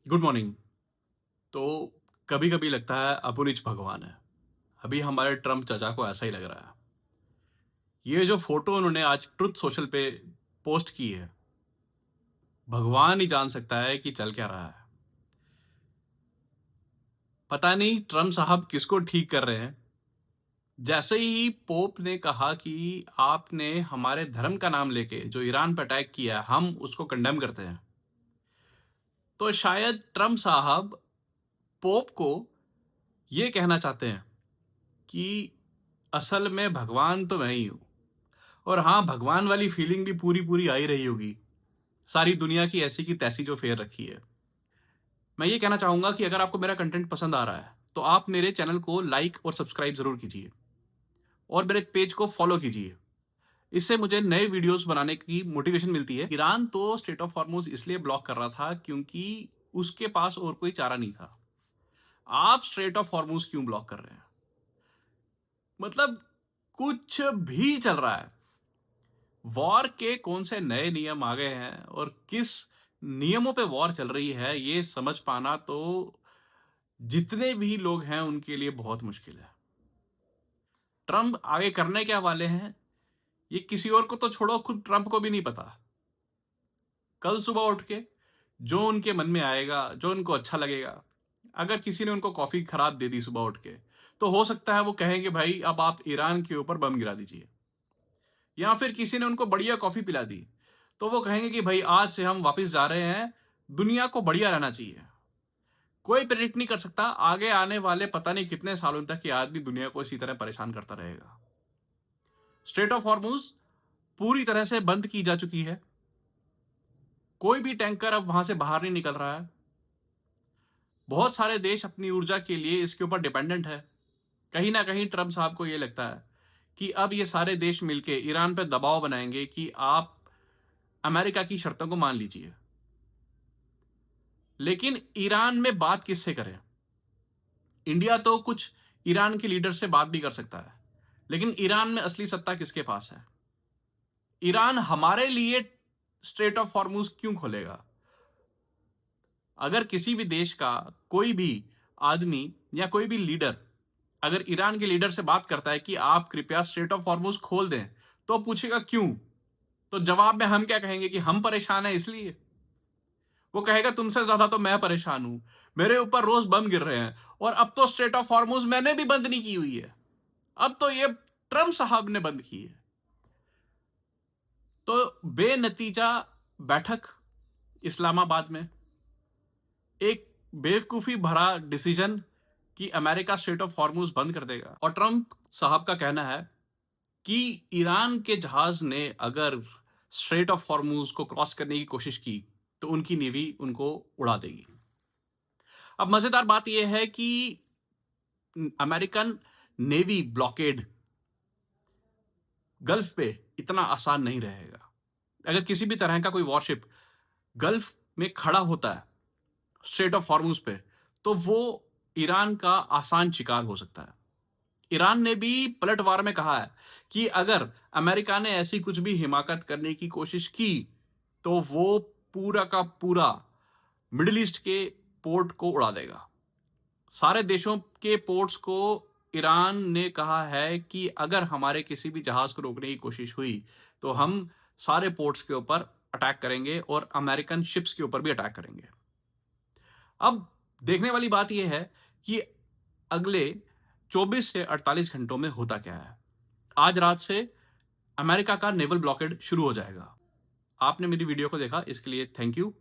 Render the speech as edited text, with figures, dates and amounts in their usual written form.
Good morning. तो कभी-कभी लगता है अपुनिच भगवान है। अभी हमारे ट्रम्प चाचा को ऐसा ही लग रहा है। ये जो फ़ोटो उन्होंने आज ट्रुथ सोशल पे पोस्ट की है, भगवान ही जान सकता है कि चल क्या रहा है। पता नहीं ट्रम्प साहब किसको ठीक कर रहे हैं। जैसे ही पोप ने कहा कि आपने हमारे धर्म का नाम लेके जो ईरान पे अटैक किया है, हम उसको कंडेम करते हैं। तो शायद ट्रम्प साहब पोप को ये कहना चाहते हैं कि असल में भगवान तो मैं ही हूँ। और हाँ, भगवान वाली फीलिंग भी पूरी-पूरी आ ही रही होगी। सारी दुनिया की ऐसी की तैसी जो फेर रखी है। मैं ये कहना चाहूँगा कि अगर आपको मेरा कंटेंट पसंद आ रहा है, तो आप मेरे चैनल को लाइक और सब्सक्राइब ज़रूर कीजिए और मेरे पेज को फॉलो कीजिए। इससे मुझे नए वीडियोज़ बनाने की मोटिवेशन मिलती है। ईरान तो स्ट्रेट ऑफ हॉर्मुज़ इसलिए ब्लॉक कर रहा था क्योंकि उसके पास और कोई चारा नहीं था। आप स्ट्रेट ऑफ हॉर्मुज़ क्यों ब्लॉक कर रहे हैं? मतलब कुछ भी चल रहा है। वॉर के कौन से नए नियम आ गए हैं और किस नियमों पे वॉर चल रही है, ये समझ पाना तो जितने भी लोग हैं उनके लिए बहुत मुश्किल है। ट्रम्प आगे करने क्या वाले हैं, ये किसी और को तो छोड़ो, खुद ट्रम्प को भी नहीं पता। कल सुबह उठ के जो उनके मन में आएगा, जो उनको अच्छा लगेगा, अगर किसी ने उनको कॉफ़ी खराब दे दी सुबह उठ के, तो हो सकता है वो कहें कि भाई अब आप ईरान के ऊपर बम गिरा दीजिए। या फिर किसी ने उनको बढ़िया कॉफ़ी पिला दी, तो वो कहेंगे कि भाई आज से हम वापस जा रहे हैं, दुनिया को बढ़िया रहना चाहिए। कोई प्रेडिक्ट नहीं कर सकता आगे आने वाले पता नहीं कितने सालों तक ये आदमी दुनिया को इसी तरह परेशान करता रहेगा। स्ट्रेट ऑफ हॉर्मुज़ पूरी तरह से बंद की जा चुकी है। कोई भी टैंकर अब वहां से बाहर नहीं निकल रहा है। बहुत सारे देश अपनी ऊर्जा के लिए इसके ऊपर डिपेंडेंट है। कहीं ना कहीं ट्रम्प साहब को ये लगता है कि अब ये सारे देश मिलके ईरान पर दबाव बनाएंगे कि आप अमेरिका की शर्तों को मान लीजिए। लेकिन ईरान में बात किससे करें? इंडिया तो कुछ ईरान के लीडर से बात भी कर सकता है, लेकिन ईरान में असली सत्ता किसके पास है? ईरान हमारे लिए स्ट्रेट ऑफ हॉर्मुज क्यों खोलेगा? अगर किसी भी देश का कोई भी आदमी या कोई भी लीडर अगर ईरान के लीडर से बात करता है कि आप कृपया स्ट्रेट ऑफ हॉर्मुज खोल दें, तो पूछेगा क्यों? तो जवाब में हम क्या कहेंगे कि हम परेशान हैं इसलिए। वो कहेगा तुमसे ज्यादा तो मैं परेशान हूं, मेरे ऊपर रोज बम गिर रहे हैं और अब तो स्ट्रेट ऑफ हॉर्मुज मैंने भी बंद नहीं की हुई है, अब तो ये ट्रम्प साहब ने बंद की है। तो बेनतीजा बैठक इस्लामाबाद में, एक बेवकूफी भरा डिसीजन कि अमेरिका स्ट्रेट ऑफ हॉर्मुज बंद कर देगा, और ट्रम्प साहब का कहना है कि ईरान के जहाज ने अगर स्ट्रेट ऑफ हॉर्मुज को क्रॉस करने की कोशिश की तो उनकी नेवी उनको उड़ा देगी। अब मजेदार बात यह है कि अमेरिकन नेवी ब्लॉकेड गल्फ पे इतना आसान नहीं रहेगा। अगर किसी भी तरह का कोई वॉरशिप गल्फ में खड़ा होता है स्ट्रेट ऑफ हॉर्मुज पे, तो वो ईरान का आसान शिकार हो सकता है। ईरान ने भी पलटवार में कहा है कि अगर अमेरिका ने ऐसी कुछ भी हिमाकत करने की कोशिश की, तो वो पूरा का पूरा मिडिल ईस्ट के पोर्ट को उड़ा देगा। सारे देशों के पोर्ट्स को ईरान ने कहा है कि अगर हमारे किसी भी जहाज को रोकने की कोशिश हुई, तो हम सारे पोर्ट्स के ऊपर अटैक करेंगे और अमेरिकन शिप्स के ऊपर भी अटैक करेंगे। अब देखने वाली बात यह है कि अगले 24 से 48 घंटों में होता क्या है। आज रात से अमेरिका का नेवल ब्लॉकेड शुरू हो जाएगा। आपने मेरी वीडियो को देखा, इसके लिए थैंक यू।